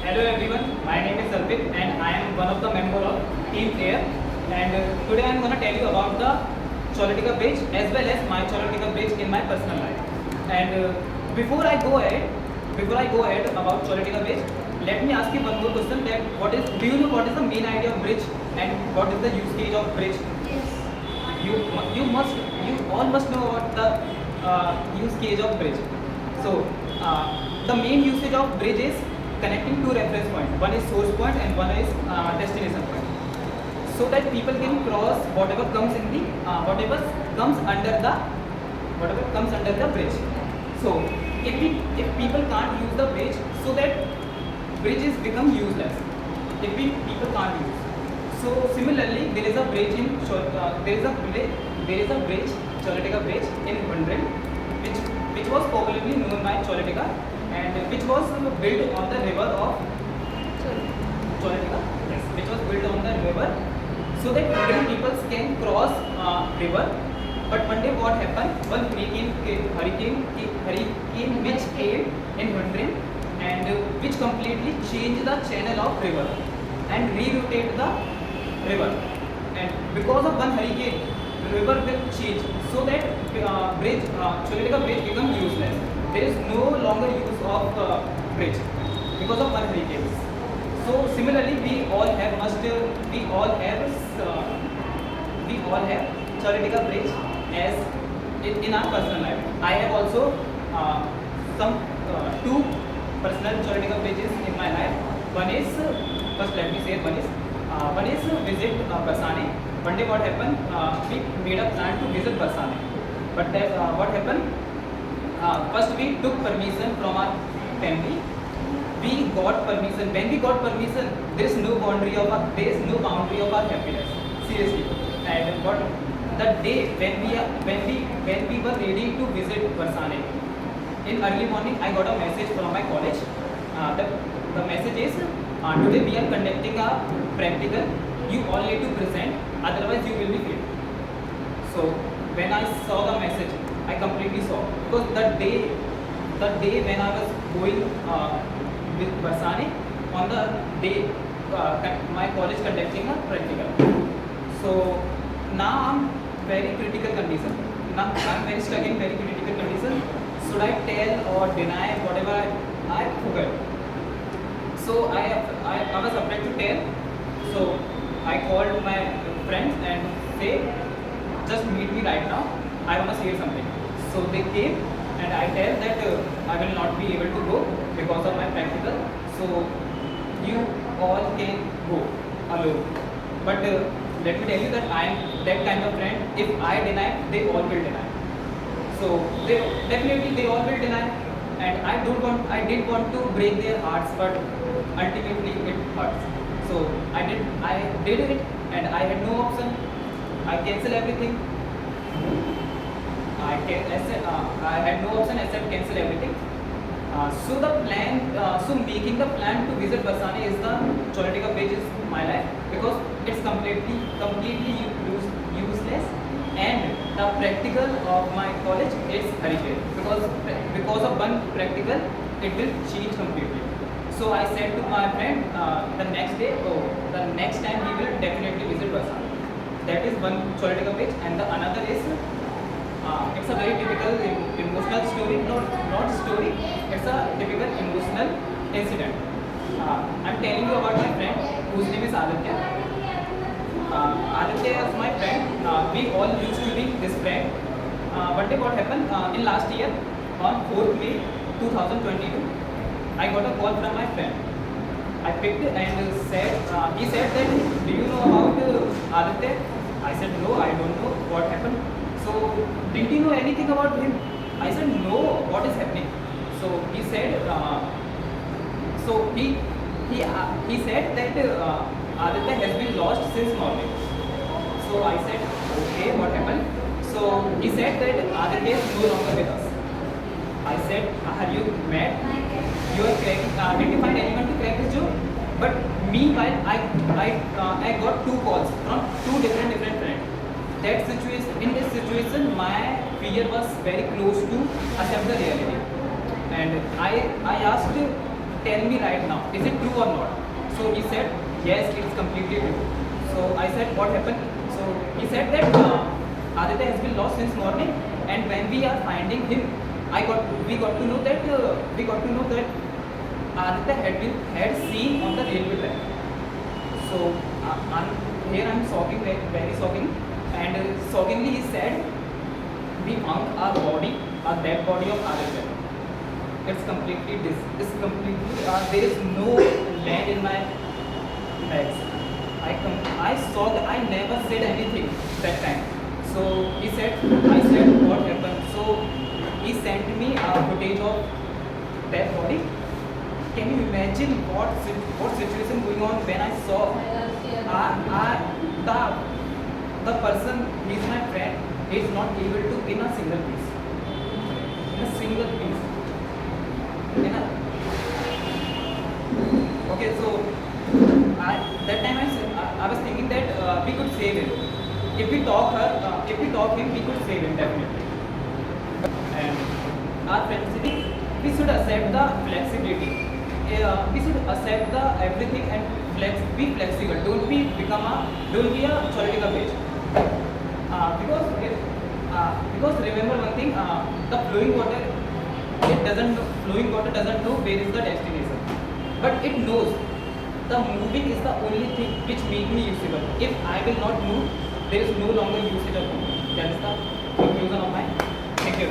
Hello everyone, my name is Arpit and I am one of the member of Team Air, and today I am going to tell you about the Cholatika Bridge as well as my Cholatika Bridge in my personal life. And before I go ahead about Cholatika Bridge, let me ask you one more question, that do you know what is the main idea of bridge and what is the use case of bridge? You all must know about the use case of bridge. So the main usage of bridge is connecting two reference points. One is source point and one is destination point, so that people can cross whatever comes under the bridge. So if people can't use the bridge, so that bridges become useless. If people can't use. So similarly, there is a bridge Cholatika Bridge in Hundred, which was popularly known by Cholatika, and which was built on the river of Cholatika. Yes, which was built on the river, so that Hundred people can cross river. But one day what happened? One hurricane which came in Hundred, and which completely changed the channel of river and rerouted the river. And because of one hurricane, the river will change, so that Cholatika Bridge become useless. There is no longer use of bridge because of one hurricane. So similarly, we all have Cholatika Bridge as in our personal life. I have also some two personal Cholatika bridges in my life. One is visit Barsane. One day what happened? We made a plan to visit Barsane, but what happened? First we took permission from our family. We got permission. When we got permission, there is no boundary of our happiness. Seriously. And what the day when we were ready to visit Barsane, in early morning I got a message from my college. The message is, today we are conducting a practical. You all need to present, otherwise you will be failed. So when I saw the message, I completely saw, because the day when I was going with Barsane, on the day my college conducting a practical. So now I'm very critical condition. Now I'm very stuck in very critical condition. Should I tell or deny whatever I forgot? So I was afraid to tell. So I called my friends and say, just meet me right now. I want to share something. So they came, and I tell that I will not be able to go because of my practical. So you all can go alone. But let me tell you that I am that kind of friend. If I deny, they all will deny. So they all will deny, and I didn't want to break their hearts, but ultimately it hurts. So I did it, and I had no option. I cancel everything. I had no option except cancel everything. So making the plan to visit Barsane is the Cholatika Bridge is my life, because it's completely useless, and the practical of my college is hurricane, because of one practical it will change completely. So I said to my friend the next day, the next time we will definitely visit Barsane. That is one Cholatika Bridge, and the another is it's a very typical emotional story, not story. It's a typical emotional incident. I'm telling you about my friend whose name is Aditya. Aditya is my friend. We all used to be his friend. One day what happened? In last year, on 4th May 2022, I got a call from my friend. I picked it and he said that, do you know about Aditya? I said, no, I don't know what happened. So, did you know anything about him? I said, no, what is happening? So he said, he said that Aditya has been lost since morning. So I said, okay, what happened? So he said that Aditya is no longer with us. I said, are you mad? You are cracking. Did you find anyone to crack this joke? But meanwhile, I got two calls from two different friends. In this situation, my fear was very close to accept the reality, and I asked tell me right now, is it true or not? So he said, yes, it is completely true. So I said, what happened? So he said that Aditya has been lost since morning, and when we are finding him, we got to know that Aditya had seen on the railway track. So I'm shocking, very shocking, and shockingly he said, we found a dead body of Aditya. It's completely there is no land in my bags. I saw that I never said anything that time. So I said what happened. So he sent me a footage of dead body. Can you imagine what situation going on when I saw the person, he is my friend, he is not able to in a single piece. Okay, so that time I was thinking that we could save him. If we talk him, we could save him definitely. And our friendship, we should accept the flexibility. We should accept the everything and be flexible. Don't be a theoretical bitch. Because remember one thing, the flowing water doesn't know where is the destination, but it knows the moving is the only thing which make me usable. If I will not move, there is no longer usage of moving. That is the conclusion of my. Thank you.